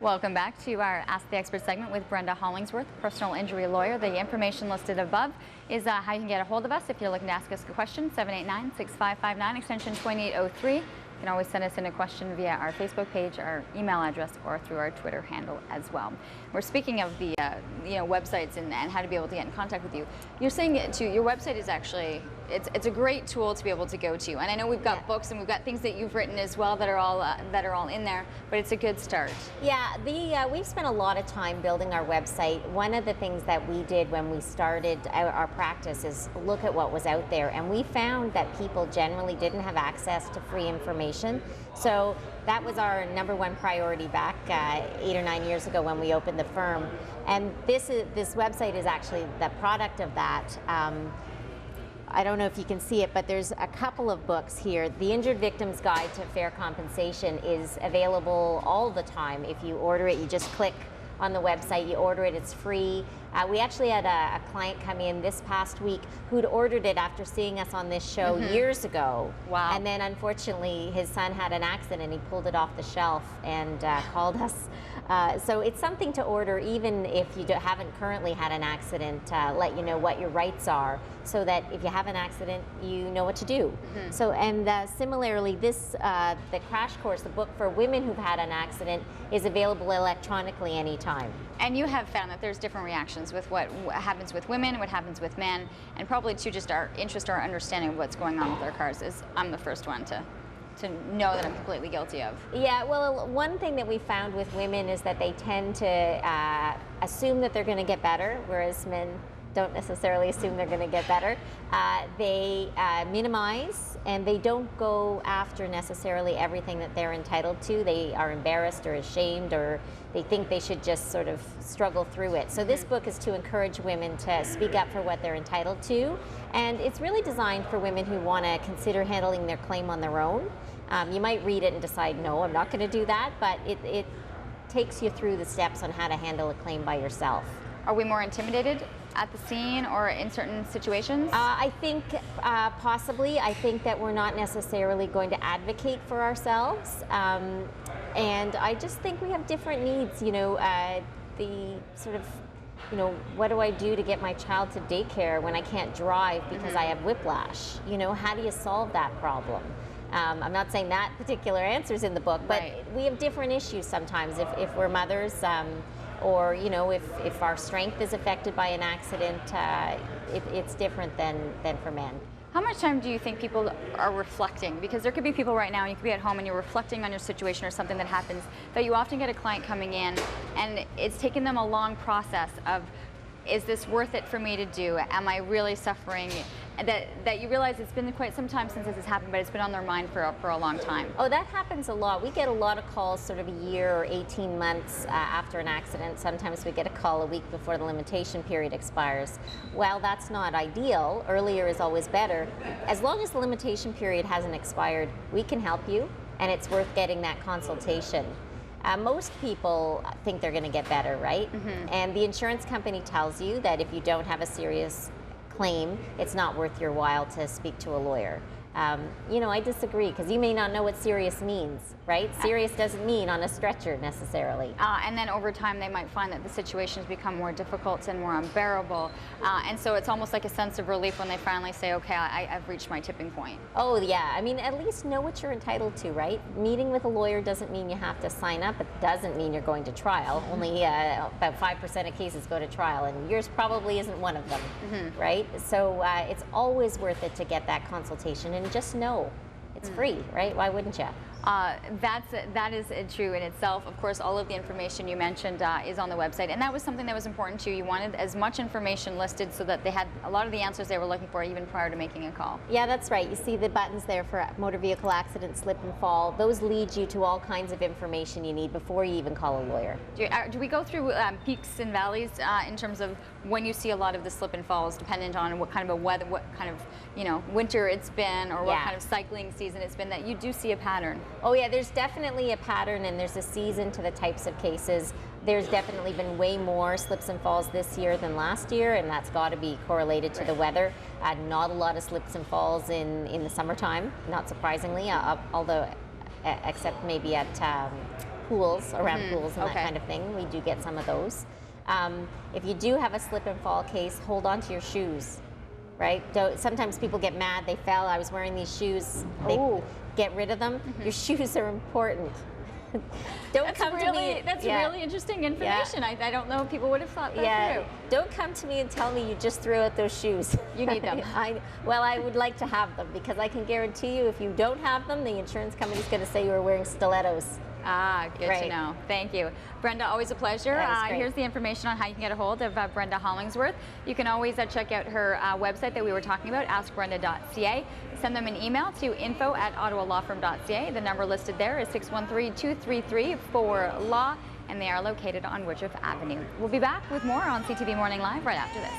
Welcome back to our Ask the Expert segment with Brenda Hollingsworth, personal injury lawyer. The information listed above is how you can get a hold of us if you're looking to ask us a question. 789-6559, extension 2803. You can always send us in a question via our Facebook page, our email address, or through our Twitter handle as well. We're speaking of the websites and how to be able to get in contact with you. You're saying too, your website is actually it's a great tool to be able to go to. And I know we've got books and we've got things that you've written as well that are all in there. But it's a good start. Yeah, we've spent a lot of time building our website. One of the things that we did when we started our practice is look at what was out there, and we found that people generally didn't have access to free information. So that was our #1 priority back 8 or 9 years ago when we opened the firm. And this website is actually the product of that. I don't know if you can see it, but there's a couple of books here. The Injured Victim's Guide to Fair Compensation is available all the time. If you order it, you just click on the website, you order it, it's free. We actually had a client come in this past week who'd ordered it after seeing us on this show years ago. Wow. And then unfortunately his son had an accident and he pulled it off the shelf and called us. So it's something to order even if you haven't currently had an accident, let you know what your rights are so that if you have an accident, you know what to do. So, and similarly, the crash course, the book for women who've had an accident, is available electronically anytime. And you have found that there's different reactions with what happens with women, what happens with men, and probably too just our interest, our understanding of what's going on with our cars is I'm the first one to know that I'm completely guilty of. Yeah, well, one thing that we found with women is that they tend to assume that they're going to get better, whereas men don't necessarily assume they're going to get better. They minimize, and they don't go after necessarily everything that they're entitled to. They are embarrassed or ashamed, or they think they should just sort of struggle through it. So this book is to encourage women to speak up for what they're entitled to, and it's really designed for women who want to consider handling their claim on their own. You might read it and decide, no, I'm not going to do that, but it takes you through the steps on how to handle a claim by yourself. Are we more intimidated at the scene or in certain situations? I think possibly. I think that we're not necessarily going to advocate for ourselves. And I just think we have different needs, the sort of, what do I do to get my child to daycare when I can't drive because I have whiplash? How do you solve that problem? I'm not saying that particular answer is in the book, but we have different issues sometimes if we're mothers, or if our strength is affected by an accident, it's different than for men. How much time do you think people are reflecting? Because there could be people right now, you could be at home and you're reflecting on your situation or something that happens, that you often get a client coming in and it's taken them a long process of, is this worth it for me to do? Am I really suffering? That you realize it's been quite some time since this has happened, but it's been on their mind for a long time. Oh, that happens a lot. We get a lot of calls sort of a year or 18 months after an accident. Sometimes we get a call a week before the limitation period expires. Well, that's not ideal. Earlier is always better. As long as the limitation period hasn't expired, we can help you, and it's worth getting that consultation. Most people think they're going to get better, right? And the insurance company tells you that if you don't have a serious claim, it's not worth your while to speak to a lawyer. I disagree, because you may not know what serious means, right? Serious doesn't mean on a stretcher necessarily. And then over time they might find that the situations become more difficult and more unbearable. And so it's almost like a sense of relief when they finally say, okay, I've reached my tipping point. Oh yeah, I mean, at least know what you're entitled to, right? Meeting with a lawyer doesn't mean you have to sign up. It doesn't mean you're going to trial. Only about 5% of cases go to trial, and yours probably isn't one of them, right? So it's always worth it to get that consultation, and just know it's free, right? Why wouldn't you? That is true in itself. Of course, all of the information you mentioned is on the website, and that was something that was important to you. You wanted as much information listed so that they had a lot of the answers they were looking for even prior to making a call. Yeah, that's right. You see the buttons there for motor vehicle accident, slip and fall. Those lead you to all kinds of information you need before you even call a lawyer. Do we go through peaks and valleys in terms of when you see a lot of the slip and falls, dependent on what kind of a weather, what kind of winter it's been, or what kind of cycling season it's been, that you do see a pattern? Oh yeah, there's definitely a pattern, and there's a season to the types of cases. There's definitely been way more slips and falls this year than last year, and that's got to be correlated to the weather. Not a lot of slips and falls in the summertime, not surprisingly, although except maybe at pools, around pools and that kind of thing. We do get some of those. If you do have a slip and fall case, hold on to your shoes, right? Sometimes people get mad, they fell, I was wearing these shoes, get rid of them. Your shoes are important. That's really interesting information. Yeah. I don't know if people would have thought that through. Don't come to me and tell me you just threw out those shoes. You need them. Well, I would like to have them, because I can guarantee you if you don't have them, the insurance company's going to say you were wearing stilettos. Ah, good to know. Thank you. Brenda, always a pleasure. Here's the information on how you can get a hold of Brenda Hollingsworth. You can always check out her website that we were talking about, askbrenda.ca. Send them an email to info@ottawalawfirm.ca. The number listed there is 613-233-4LAW, and they are located on Woodruff Avenue. We'll be back with more on CTV Morning Live right after this.